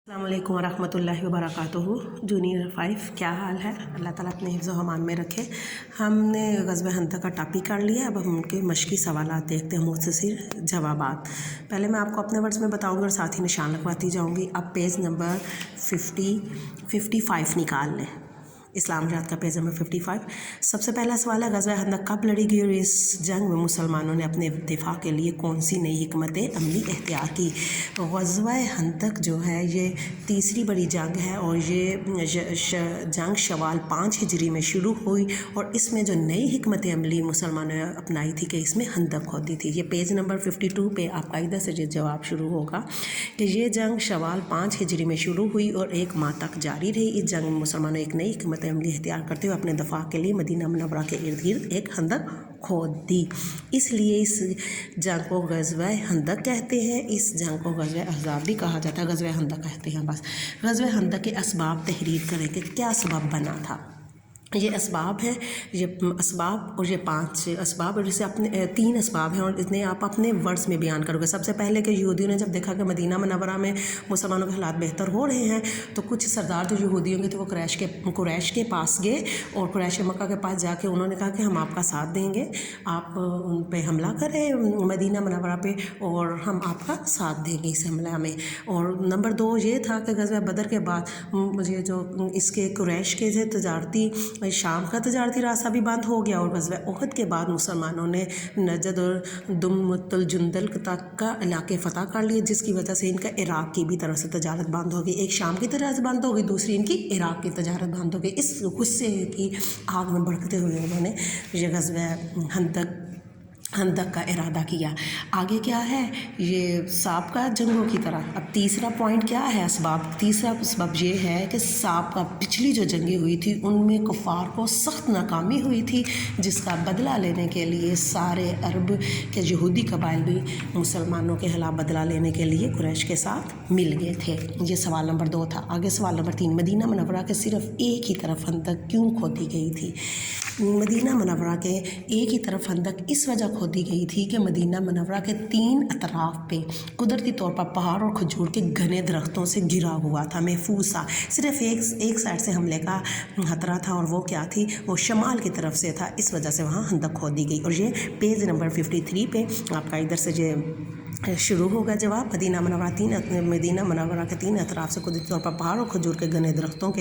السلام علیکم ورحمۃ اللہ وبرکاتہ۔ جونیئر 5 کیا حال ہے؟ اللہ تعالیٰ اپنے حفظ و امان میں رکھے۔ ہم نے غزوہ خندق کا ٹاپک کر لیا، اب ہم ان کے مشقی سوالات دیکھتے ہیں، مختصر جوابات۔ پہلے میں آپ کو اپنے ورڈز میں بتاؤں گی اور ساتھ ہی نشان لگواتی جاؤں گی۔ اب پیج نمبر 55 نکال لیں، اسلام جات کا پیج نمبر 55۔ سب سے پہلا سوال ہے، غزوہ خندق کب لڑی گئی اور اس جنگ میں مسلمانوں نے اپنے دفاع کے لیے کون سی نئی حکمت عملی اختیار کی؟ غزوہ خندق جو ہے یہ تیسری بڑی جنگ ہے اور یہ جنگ شوال 5 ہجری میں شروع ہوئی، اور اس میں جو نئی حکمت عملی مسلمانوں نے اپنائی تھی کہ اس میں خندق کھودی تھی۔ یہ پیج نمبر 52 پہ آپ قاعدہ سے یہ جواب شروع ہوگا کہ یہ جنگ شوال 5 ہجری میں شروع ہوئی اور 1 ماہ تک جاری رہی۔ اس جنگ میں مسلمانوں نے ایک نئی حکمت عملی اختیار کرتے ہوئے اپنے دفاع کے لیے مدینہ منورہ کے ارد گرد ایک خندق کھود دی، اس لیے اس جنگ کو غزوہ خندق کہتے ہیں۔ اس جنگ کو غزوہ احزاب بھی کہا جاتا ہے، غزوہ خندق کہتے ہیں بس۔ غزوہ خندق کے اسباب تحریر کریں کہ کیا سبب بنا تھا۔ یہ اسباب ہیں، یہ اسباب اور یہ 5 اسباب، اور جسے اپنے 3 اسباب ہیں اور اتنے آپ اپنے ورڈز میں بیان کرو گے۔ سب سے پہلے کہ یہودیوں نے جب دیکھا کہ مدینہ منورہ میں مسلمانوں کے حالات بہتر ہو رہے ہیں، تو کچھ سردار جو یہودیوں کے تھے وہ قریش کے پاس گئے اور قریش مکہ کے پاس جا کے انہوں نے کہا کہ ہم آپ کا ساتھ دیں گے، آپ ان پہ حملہ کریں مدینہ منورہ پہ اور ہم آپ کا ساتھ دیں گے اس حملہ میں۔ اور نمبر 2 یہ تھا کہ غزوہ بدر کے بعد مجھے جو اس کے قریش کے جو تجارتی شام کا تجارتی راستہ بھی بند ہو گیا، اور غزوہ احد کے بعد مسلمانوں نے نجد اور دمت الجندل تک کا علاقے فتح کر لیے، جس کی وجہ سے ان کا عراق کی بھی طرف سے تجارت بند ہو گئی۔ ایک شام کی تجارت بند ہو گئی، دوسری ان کی عراق کی تجارت بند ہو گئی۔ اس غصے کی آگ میں بھڑکتے ہوئے انہوں نے یہ غزوہ خندق کا ارادہ کیا۔ آگے کیا ہے، یہ سابقہ جنگوں کی طرح۔ اب تیسرا پوائنٹ کیا ہے اسباب؟ تیسرا سبب یہ ہے کہ سابقہ پچھلی جو جنگیں ہوئی تھی ان میں کفار کو سخت ناکامی ہوئی تھی، جس کا بدلہ لینے کے لیے سارے عرب کے یہودی قبائل بھی مسلمانوں کے خلاف بدلہ لینے کے لیے قریش کے ساتھ مل گئے تھے۔ یہ سوال نمبر 2 تھا۔ آگے سوال نمبر 3، مدینہ منورہ کے صرف ایک ہی طرف خندق کیوں کھودی گئی تھی؟ مدینہ منورہ کے ایک ہی طرف خندق اس وجہ کھودی گئی تھی کہ مدینہ منورہ کے 3 اطراف پہ قدرتی طور پر پہاڑ اور کھجور کے گھنے درختوں سے گھرا ہوا تھا، محفوظ تھا۔ صرف ایک سائڈ سے حملے کا خطرہ تھا، اور وہ کیا تھی، وہ شمال کی طرف سے تھا، اس وجہ سے وہاں خندق کھودی گئی۔ اور یہ پیج نمبر 53 پہ آپ کا ادھر سے یہ شروع ہوگا جواب۔ مدینہ منورہ کے 3 اطراف سے قدرتی طور پر پہاڑ اور کھجور کے گھنے درختوں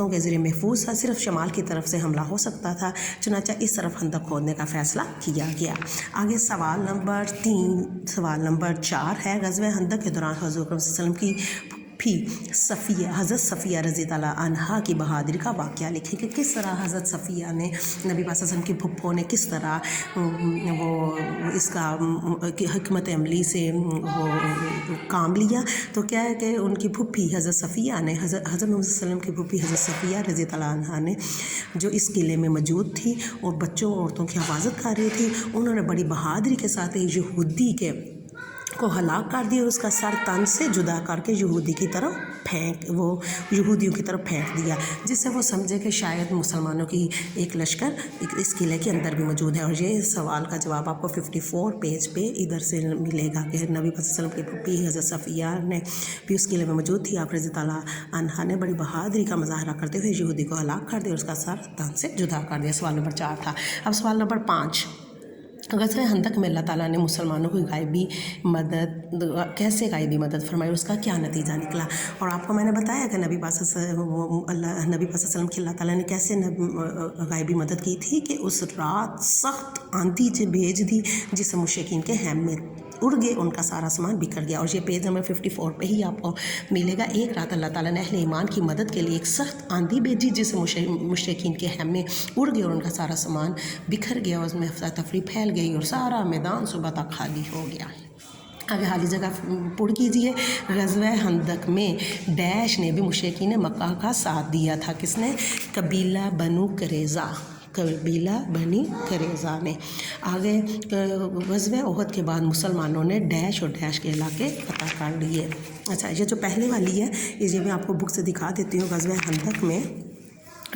کے ذریعے محفوظ تھا، صرف شمال کی طرف سے حملہ ہو سکتا تھا، چنانچہ اس طرف خندق کھودنے کا فیصلہ کیا گیا۔ آگے سوال نمبر 4 ہے، غزوہ خندق کے دوران حضور صلی اللہ علیہ وسلم کی صفیہ، حضرت صفیہ رضی اللہ عنہا کی بہادری کا واقعہ لکھیں کہ کس طرح حضرت صفیہ نے، نبی پاک صلی اللہ علیہ وسلم کی پھپھو نے کس طرح وہ اس کا حکمت عملی سے وہ کام لیا۔ تو کیا ہے کہ ان کی پھپھی حضرت صفیہ نے، حضرت محمد صلی اللہ علیہ وسلم کی پھپھی حضرت صفیہ رضی اللہ عنہا نے، جو اس قلعے میں موجود تھی اور بچوں اور عورتوں کی حفاظت کر رہی تھی، انہوں نے بڑی بہادری کے ساتھ یہودی کو ہلاک کر دیا اور اس کا سر تن سے جدا کر کے یہودیوں کی طرف پھینک دیا، جس سے وہ سمجھے کہ شاید مسلمانوں کی ایک لشکر اس قلعے کے اندر بھی موجود ہے۔ اور یہ سوال کا جواب آپ کو 54 پیج پہ ادھر سے ملے گا کہ نبی پاک صلی اللہ علیہ وسلم کی پھپھی حضرت صفیہ نے بھی اس قلعے میں موجود تھی، آپ رضی اللہ عنہا نے بڑی بہادری کا مظاہرہ کرتے ہوئے یہودی کو ہلاک کر دیا اور اس کا سر تن سے جدا کر دیا۔ سوال نمبر 4 تھا۔ اب سوال نمبر 5، غزوہ خندق میں اللہ تعالیٰ نے مسلمانوں کی کیسے غائبی مدد فرمائی، اس کا کیا نتیجہ نکلا؟ اور آپ کو میں نے بتایا کہ نبی پاک صلی اللہ علیہ وسلم کی اللہ تعالیٰ نے کیسے غائبی مدد کی تھی کہ اس رات سخت آندھی بھیج دی، جس سے مشرکین کے خیمے میں اڑ گئے، ان کا سارا سامان بکھر گیا۔ اور یہ پیج نمبر 54 پہ ہی آپ کو ملے گا۔ ایک رات اللہ تعالیٰ نے اہل ایمان کی مدد کے لیے ایک سخت آندھی بھیجی، جس سے مشرکین کے خیمے اڑ گئے اور ان کا سارا سامان بکھر گیا، اور اس میں افراتفری پھیل گئی اور سارا میدان صبح تک خالی ہو گیا۔ آگے خالی جگہ پُر کیجئے۔ غزوہ خندق میں ڈیش نے بھی مشرکین مکہ کا ساتھ دیا تھا، کس نے؟ قبیلہ بنی قریظہ نے۔ آگے غزوہ احد کے بعد مسلمانوں نے ڈیش اور ڈیش کے علاقے فتح کر لیے۔ اچھا، یہ جو پہلے والی ہے یہ میں آپ کو بک سے دکھا دیتی ہوں۔ غزوہ خندق میں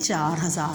4000।